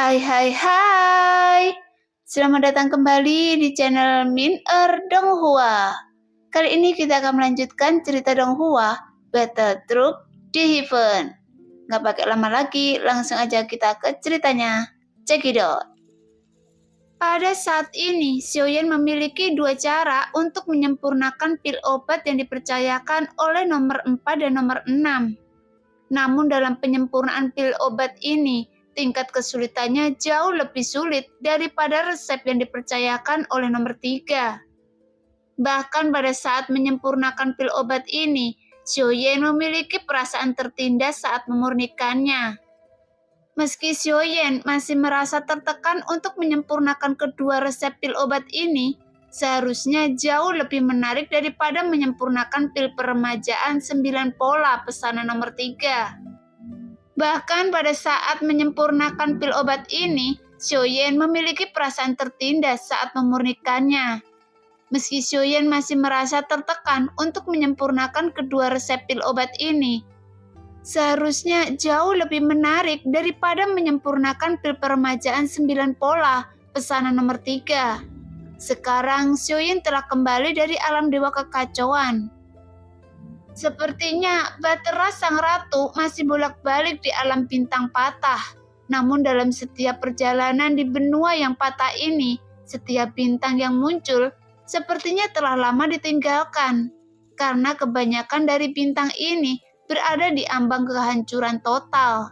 Hai. Selamat datang kembali di channel Min Donghua. Kali ini kita akan melanjutkan cerita Donghua, Battle Truck di Heaven. Nggak pakai lama lagi, langsung aja kita ke ceritanya. Check it out. Pada saat ini, Xiaoyan memiliki dua cara untuk menyempurnakan pil obat yang dipercayakan oleh nomor 4 dan nomor 6. Namun dalam penyempurnaan pil obat ini, tingkat kesulitannya jauh lebih sulit daripada resep yang dipercayakan oleh nomor 3. Bahkan pada saat menyempurnakan pil obat ini, Xiaoyan memiliki perasaan tertindas saat memurnikannya. Meski Xiaoyan masih merasa tertekan untuk menyempurnakan kedua resep pil obat ini, seharusnya jauh lebih menarik daripada menyempurnakan pil peremajaan 9 pola pesanan nomor 3. Bahkan pada saat menyempurnakan pil obat ini, Xiaoyan memiliki perasaan tertindas saat memurnikannya. Meski Xiaoyan masih merasa tertekan untuk menyempurnakan kedua resep pil obat ini, seharusnya jauh lebih menarik daripada menyempurnakan pil peremajaan 9 pola pesanan nomor 3. Sekarang Xiaoyan telah kembali dari alam dewa kekacauan. Sepertinya Bahtera Sang Ratu masih bolak-balik di alam bintang patah. Namun dalam setiap perjalanan di benua yang patah ini, setiap bintang yang muncul sepertinya telah lama ditinggalkan. Karena kebanyakan dari bintang ini berada di ambang kehancuran total.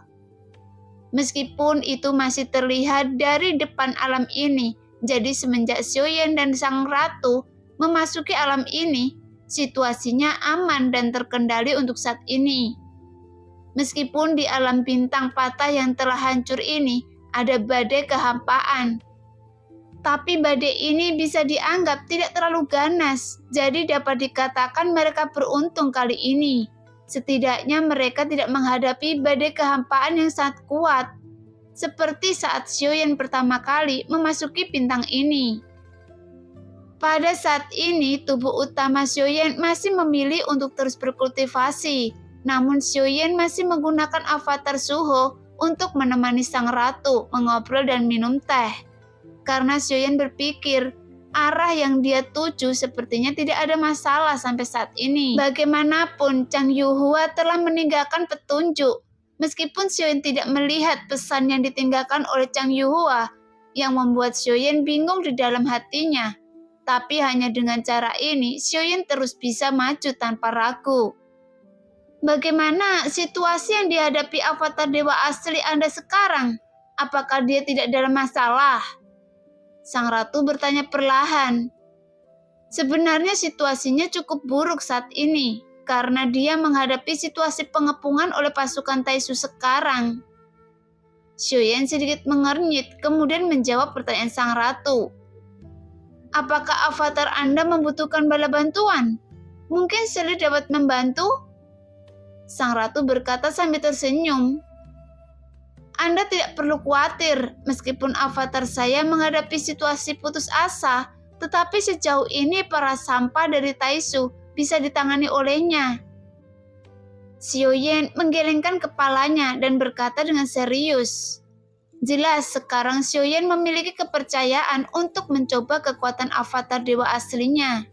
Meskipun itu masih terlihat dari depan alam ini, jadi semenjak Xiaoyan dan Sang Ratu memasuki alam ini, situasinya aman dan terkendali untuk saat ini. Meskipun di alam bintang patah yang telah hancur ini ada badai kehampaan, tapi badai ini bisa dianggap tidak terlalu ganas, jadi dapat dikatakan mereka beruntung kali ini. Setidaknya mereka tidak menghadapi badai kehampaan yang sangat kuat, seperti saat Xiaoyan pertama kali memasuki bintang ini. Pada saat ini, tubuh utama Xiaoyan masih memilih untuk terus berkultivasi. Namun Xiaoyan masih menggunakan avatar Suho untuk menemani Sang Ratu mengobrol dan minum teh. Karena Xiaoyan berpikir, arah yang dia tuju sepertinya tidak ada masalah sampai saat ini. Bagaimanapun, Chang Yuhua telah meninggalkan petunjuk. Meskipun Xiaoyan tidak melihat pesan yang ditinggalkan oleh Chang Yuhua, yang membuat Xiaoyan bingung di dalam hatinya. Tapi hanya dengan cara ini, Xiaoyan terus bisa maju tanpa ragu. Bagaimana situasi yang dihadapi avatar dewa asli Anda sekarang? Apakah dia tidak dalam masalah? Sang Ratu bertanya perlahan. Sebenarnya situasinya cukup buruk saat ini, karena dia menghadapi situasi pengepungan oleh pasukan Taisu sekarang. Xiaoyan sedikit mengernyit, kemudian menjawab pertanyaan Sang Ratu. Apakah avatar Anda membutuhkan bala bantuan? Mungkin Sally dapat membantu? Sang Ratu berkata sambil tersenyum. Anda tidak perlu khawatir, meskipun avatar saya menghadapi situasi putus asa, tetapi sejauh ini para sampah dari Taisu bisa ditangani olehnya. Xiaoyan menggelengkan kepalanya dan berkata dengan serius. Jelas sekarang Xiaoyan memiliki kepercayaan untuk mencoba kekuatan avatar dewa aslinya.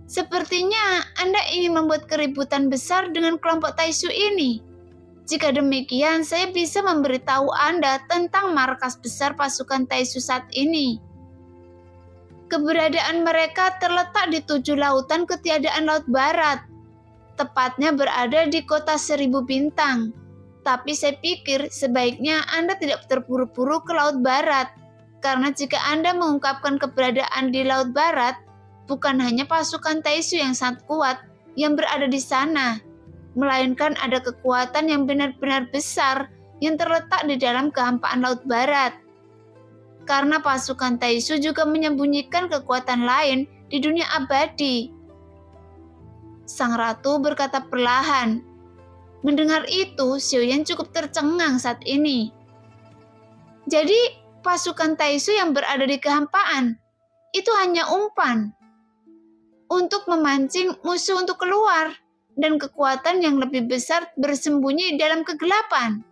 Sepertinya Anda ingin membuat keributan besar dengan kelompok Taisu ini. Jika demikian, saya bisa memberitahu Anda tentang markas besar pasukan Taisu saat ini. Keberadaan mereka terletak di 7 lautan ketiadaan Laut Barat. Tepatnya berada di kota 1000 bintang. Tapi saya pikir sebaiknya Anda tidak terburu-buru ke Laut Barat. Karena jika Anda mengungkapkan keberadaan di Laut Barat, bukan hanya pasukan Taisu yang sangat kuat yang berada di sana, melainkan ada kekuatan yang benar-benar besar yang terletak di dalam kehampaan Laut Barat. Karena pasukan Taisu juga menyembunyikan kekuatan lain di dunia abadi. Sang Ratu berkata perlahan. Mendengar itu, Xiaoyan cukup tercengang saat ini. Jadi, pasukan Taisu yang berada di kehampaan, itu hanya umpan untuk memancing musuh untuk keluar, dan kekuatan yang lebih besar bersembunyi dalam kegelapan.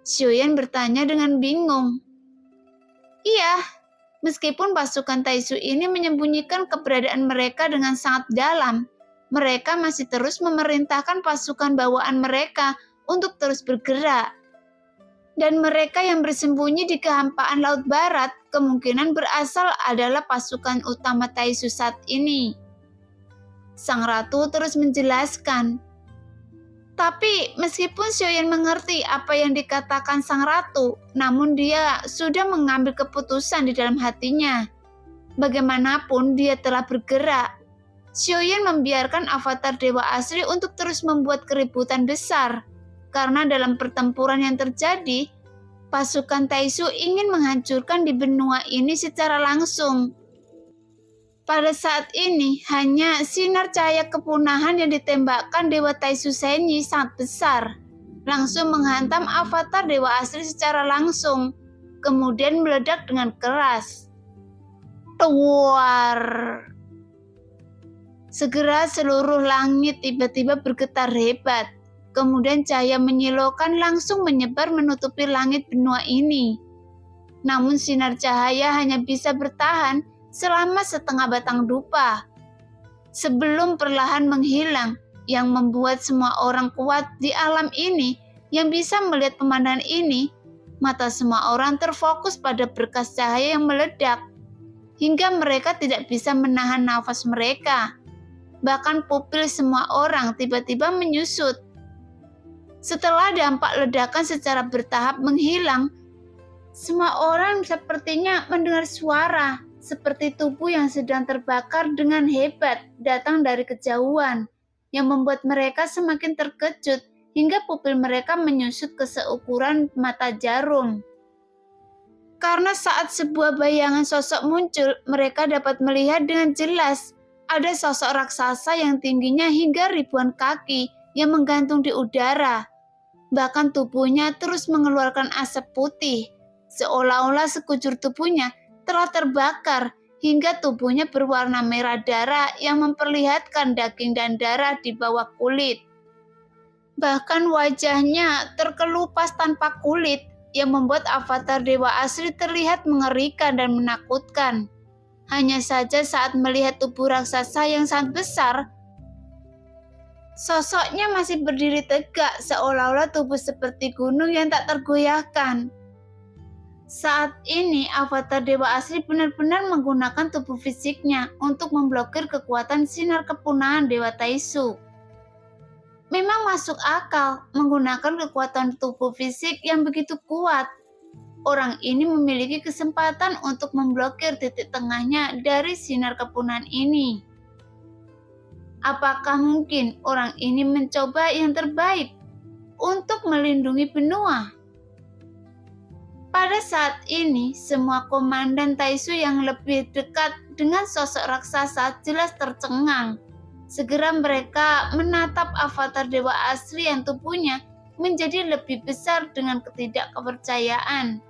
Xiuyan bertanya dengan bingung. Iya, meskipun pasukan Taisu ini menyembunyikan keberadaan mereka dengan sangat dalam, mereka masih terus memerintahkan pasukan bawaan mereka untuk terus bergerak. Dan mereka yang bersembunyi di kehampaan Laut Barat kemungkinan berasal adalah pasukan utama Taisu saat ini. Sang Ratu terus menjelaskan. Tapi meskipun Xiuyan mengerti apa yang dikatakan Sang Ratu, namun dia sudah mengambil keputusan di dalam hatinya. Bagaimanapun dia telah bergerak. Xiuyan membiarkan avatar Dewa Asri untuk terus membuat keributan besar. Karena dalam pertempuran yang terjadi, pasukan Taisu ingin menghancurkan di benua ini secara langsung. Pada saat ini, hanya sinar cahaya kepunahan yang ditembakkan Dewa Taisu Senyi sangat besar. Langsung menghantam avatar Dewa Asri secara langsung, kemudian meledak dengan keras. Tuar! Segera seluruh langit tiba-tiba bergetar hebat. Kemudian cahaya menyilaukan langsung menyebar menutupi langit benua ini. Namun sinar cahaya hanya bisa bertahan selama setengah batang dupa. Sebelum perlahan menghilang, yang membuat semua orang kuat di alam ini yang bisa melihat pemandangan ini, mata semua orang terfokus pada berkas cahaya yang meledak, hingga mereka tidak bisa menahan nafas mereka. Bahkan pupil semua orang tiba-tiba menyusut. Setelah dampak ledakan secara bertahap menghilang, semua orang sepertinya mendengar suara seperti tubuh yang sedang terbakar dengan hebat datang dari kejauhan, yang membuat mereka semakin terkejut hingga pupil mereka menyusut ke seukuran mata jarum. Karena saat sebuah bayangan sosok muncul, mereka dapat melihat dengan jelas ada sosok raksasa yang tingginya hingga ribuan kaki yang menggantung di udara. Bahkan tubuhnya terus mengeluarkan asap putih, seolah-olah sekujur tubuhnya telah terbakar hingga tubuhnya berwarna merah darah yang memperlihatkan daging dan darah di bawah kulit. Bahkan wajahnya terkelupas tanpa kulit yang membuat avatar Dewa Asri terlihat mengerikan dan menakutkan. Hanya saja saat melihat tubuh raksasa yang sangat besar, sosoknya masih berdiri tegak seolah-olah tubuh seperti gunung yang tak tergoyahkan. Saat ini avatar Dewa Asri benar-benar menggunakan tubuh fisiknya untuk memblokir kekuatan sinar kepunahan Dewa Taisu. Memang masuk akal menggunakan kekuatan tubuh fisik yang begitu kuat. Orang ini memiliki kesempatan untuk memblokir titik tengahnya dari sinar kepunahan ini. Apakah mungkin orang ini mencoba yang terbaik untuk melindungi benua? Pada saat ini, semua komandan Taisu yang lebih dekat dengan sosok raksasa jelas tercengang. Segera mereka menatap avatar Dewa Asri yang tubuhnya menjadi lebih besar dengan ketidakpercayaan.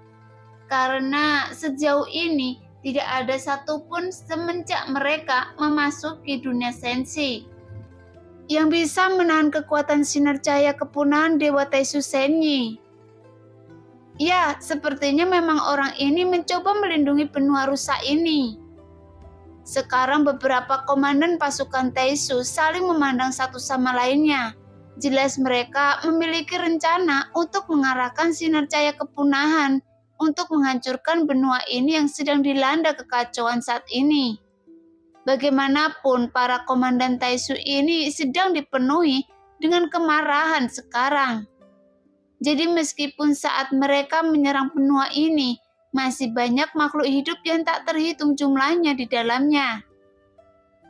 Karena sejauh ini tidak ada satupun semenjak mereka memasuki dunia sensi yang bisa menahan kekuatan sinar cahaya kepunahan Dewa Taisu Senyi. Ya, sepertinya memang orang ini mencoba melindungi benua rusak ini. Sekarang beberapa komandan pasukan Taisu saling memandang satu sama lainnya. Jelas mereka memiliki rencana untuk mengarahkan sinar cahaya kepunahan untuk menghancurkan benua ini yang sedang dilanda kekacauan saat ini. Bagaimanapun, para komandan Taisu ini sedang dipenuhi dengan kemarahan sekarang. Jadi meskipun saat mereka menyerang benua ini, masih banyak makhluk hidup yang tak terhitung jumlahnya di dalamnya.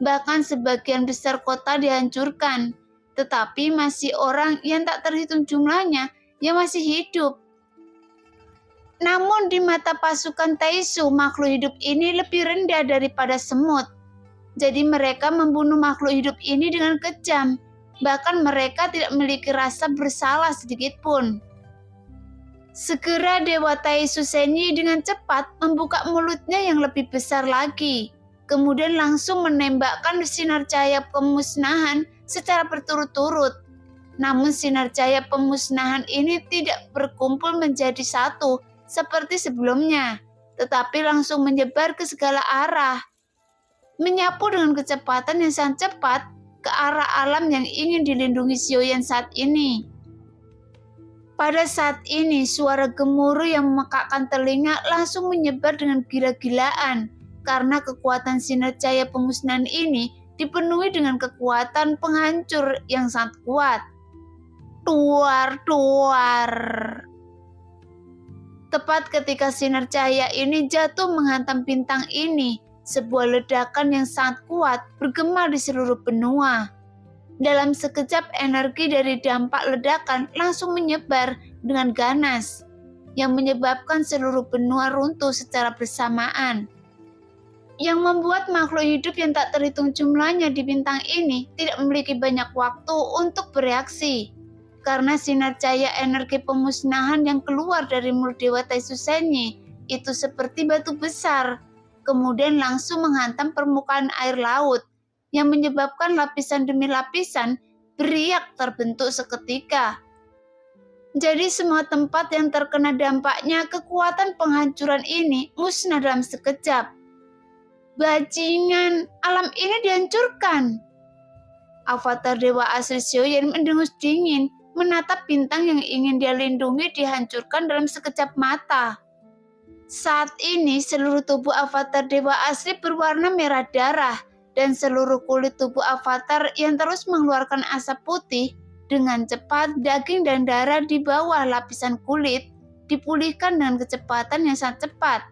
Bahkan sebagian besar kota dihancurkan, tetapi masih orang yang tak terhitung jumlahnya yang masih hidup. Namun di mata pasukan Taisu, makhluk hidup ini lebih rendah daripada semut. Jadi mereka membunuh makhluk hidup ini dengan kejam. Bahkan mereka tidak memiliki rasa bersalah sedikit pun. Segera Dewa Taisu Senyi dengan cepat membuka mulutnya yang lebih besar lagi. Kemudian langsung menembakkan sinar cahaya kemusnahan secara berturut-turut. Namun sinar cahaya pemusnahan ini tidak berkumpul menjadi satu seperti sebelumnya, tetapi langsung menyebar ke segala arah, menyapu dengan kecepatan yang sangat cepat ke arah alam yang ingin dilindungi Xiaoyan saat ini. Pada saat ini, suara gemuruh yang memekakkan telinga langsung menyebar dengan gila-gilaan karena kekuatan sinar cahaya pemusnahan ini dipenuhi dengan kekuatan penghancur yang sangat kuat. Duar. Tepat ketika sinar cahaya ini jatuh menghantam bintang ini, sebuah ledakan yang sangat kuat bergema di seluruh benua. Dalam sekejap energi dari dampak ledakan langsung menyebar dengan ganas, yang menyebabkan seluruh benua runtuh secara bersamaan. Yang membuat makhluk hidup yang tak terhitung jumlahnya di bintang ini tidak memiliki banyak waktu untuk bereaksi. Karena sinar cahaya energi pemusnahan yang keluar dari mulut Dewa Taisu Senyi itu seperti batu besar, kemudian langsung menghantam permukaan air laut, yang menyebabkan lapisan demi lapisan beriak terbentuk seketika. Jadi semua tempat yang terkena dampaknya kekuatan penghancuran ini musnah dalam sekejap. Bajingan, alam ini dihancurkan. Avatar Dewa Asli Xiaoyan mendengus dingin, menatap bintang yang ingin dia lindungi dihancurkan dalam sekejap mata. Saat ini seluruh tubuh avatar Dewa Asli berwarna merah darah, dan seluruh kulit tubuh avatar yang terus mengeluarkan asap putih, dengan cepat daging dan darah di bawah lapisan kulit dipulihkan dengan kecepatan yang sangat cepat.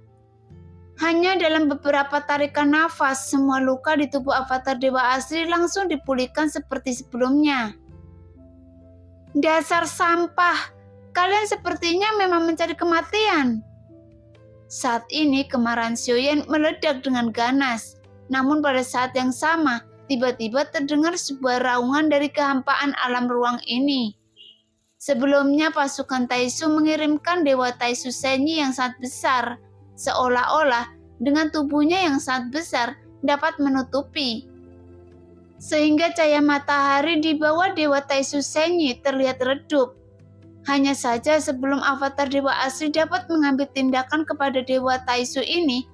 Hanya dalam beberapa tarikan nafas, semua luka di tubuh avatar Dewa Asli langsung dipulihkan seperti sebelumnya. Dasar sampah, kalian sepertinya memang mencari kematian. Saat ini kemarahan Xiaoyan meledak dengan ganas, namun pada saat yang sama, tiba-tiba terdengar sebuah raungan dari kehampaan alam ruang ini. Sebelumnya pasukan Taisu mengirimkan Dewa Taisu Senyi yang sangat besar, seolah-olah dengan tubuhnya yang sangat besar dapat menutupi. Sehingga cahaya matahari di bawah Dewa Taisu Senyi terlihat redup. Hanya saja sebelum avatar Dewa Asli dapat mengambil tindakan kepada Dewa Taisu ini,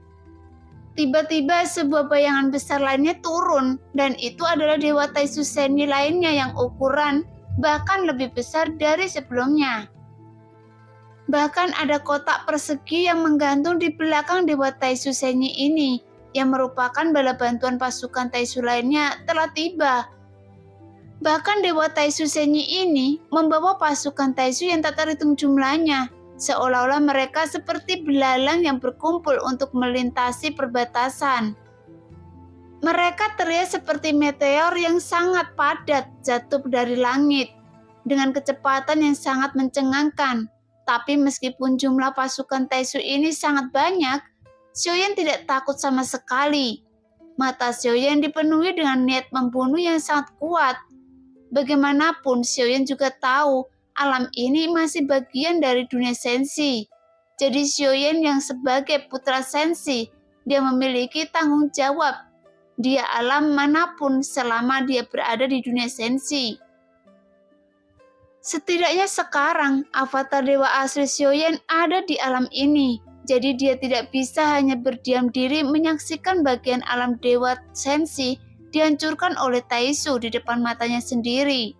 tiba-tiba sebuah bayangan besar lainnya turun, dan itu adalah Dewa Taisu Senyi lainnya yang ukuran bahkan lebih besar dari sebelumnya. Bahkan ada kotak persegi yang menggantung di belakang Dewa Taisu Senyi ini, yang merupakan bala bantuan pasukan Taisu lainnya telah tiba. Bahkan Dewa Taisu Senyi ini membawa pasukan Taisu yang tak terhitung jumlahnya, seolah-olah mereka seperti belalang yang berkumpul untuk melintasi perbatasan. Mereka terlihat seperti meteor yang sangat padat jatuh dari langit, dengan kecepatan yang sangat mencengangkan. Tapi meskipun jumlah pasukan Taisu ini sangat banyak, Xiaoyan tidak takut sama sekali. Mata Xiaoyan dipenuhi dengan niat membunuh yang sangat kuat. Bagaimanapun Xiaoyan juga tahu alam ini masih bagian dari dunia sensi. Jadi Xiaoyan yang sebagai putra sensi, dia memiliki tanggung jawab di alam manapun selama dia berada di dunia sensi. Setidaknya sekarang avatar Dewa Asli Xiaoyan ada di alam ini. Jadi dia tidak bisa hanya berdiam diri menyaksikan bagian alam Dewa Sensi dihancurkan oleh Taisu di depan matanya sendiri.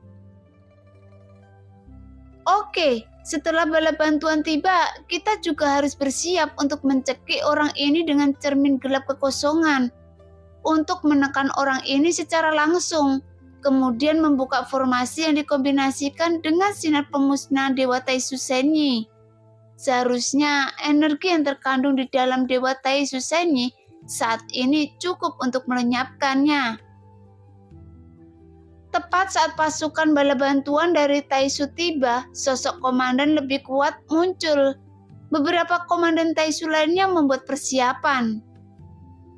Oke, setelah bala bantuan tiba, kita juga harus bersiap untuk mencekik orang ini dengan cermin gelap kekosongan. Untuk menekan orang ini secara langsung, kemudian membuka formasi yang dikombinasikan dengan sinar pemusnahan Dewa Taisu Senyi. Seharusnya energi yang terkandung di dalam Dewa Taisu Senyi saat ini cukup untuk melenyapkannya. Tepat saat pasukan bala bantuan dari Taisu tiba, sosok komandan lebih kuat muncul. Beberapa komandan Taisu lainnya membuat persiapan.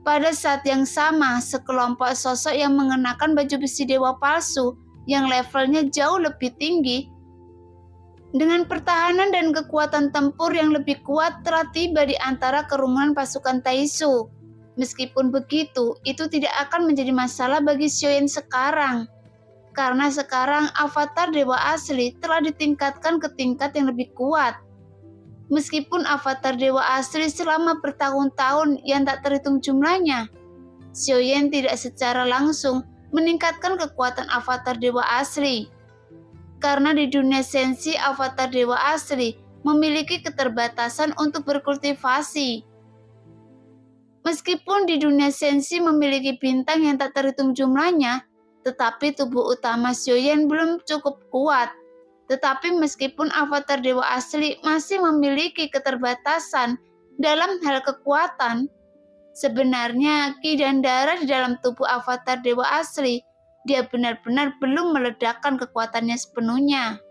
Pada saat yang sama, sekelompok sosok yang mengenakan baju besi dewa palsu yang levelnya jauh lebih tinggi dengan pertahanan dan kekuatan tempur yang lebih kuat telah tiba di antara kerumunan pasukan Taisu. Meskipun begitu, itu tidak akan menjadi masalah bagi Xiaoyan sekarang. karena sekarang avatar dewa asli telah ditingkatkan ke tingkat yang lebih kuat. Meskipun avatar dewa asli selama bertahun-tahun yang tak terhitung jumlahnya, Xiaoyan tidak secara langsung meningkatkan kekuatan avatar dewa asli. Karena di dunia sensi avatar dewa asli memiliki keterbatasan untuk berkultivasi. Meskipun di dunia sensi memiliki bintang yang tak terhitung jumlahnya, tetapi tubuh utama Xiaoyan belum cukup kuat. Tetapi meskipun avatar dewa asli masih memiliki keterbatasan dalam hal kekuatan, sebenarnya ki dan darah di dalam tubuh avatar dewa asli, dia benar-benar belum meledakkan kekuatannya sepenuhnya.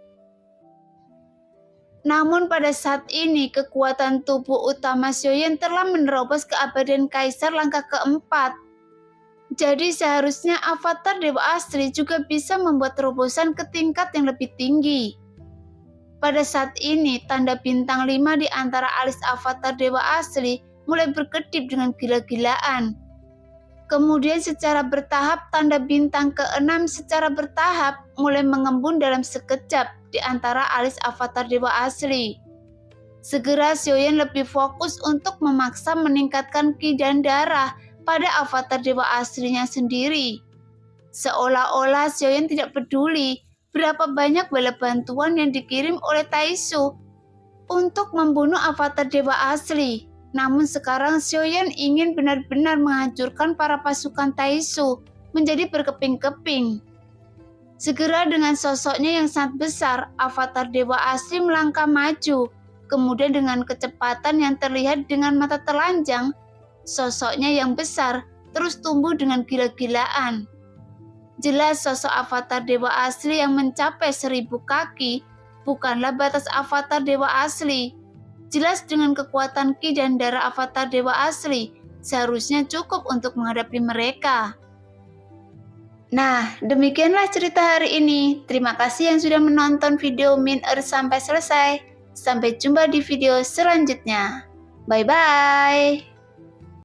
Namun pada saat ini kekuatan tubuh utama Xiaoyan telah menerobos keabadian kaisar langkah keempat. Jadi seharusnya avatar dewa asli juga bisa membuat terobosan ke tingkat yang lebih tinggi. Pada saat ini tanda bintang 5 di antara alis avatar dewa asli mulai berkedip dengan gila-gilaan. Kemudian secara bertahap tanda bintang ke-6 secara bertahap mulai mengembun dalam sekejap di antara alis avatar dewa asli. Segera Xiaoyan lebih fokus untuk memaksa meningkatkan ki dan darah pada avatar dewa aslinya sendiri. Seolah-olah Xiaoyan tidak peduli berapa banyak bala bantuan yang dikirim oleh Taisu untuk membunuh avatar dewa asli. Namun sekarang Xiaoyan ingin benar-benar menghancurkan para pasukan Taisu menjadi berkeping-keping. Segera dengan sosoknya yang sangat besar, avatar dewa asli melangkah maju. Kemudian dengan kecepatan yang terlihat dengan mata telanjang, sosoknya yang besar terus tumbuh dengan gila-gilaan. Jelas sosok avatar dewa asli yang mencapai 1000 kaki bukanlah batas avatar dewa asli. Jelas dengan kekuatan ki dan darah avatar dewa asli seharusnya cukup untuk menghadapi mereka. Nah, demikianlah cerita hari ini. Terima kasih yang sudah menonton video Min Earth sampai selesai. Sampai jumpa di video selanjutnya. Bye-bye.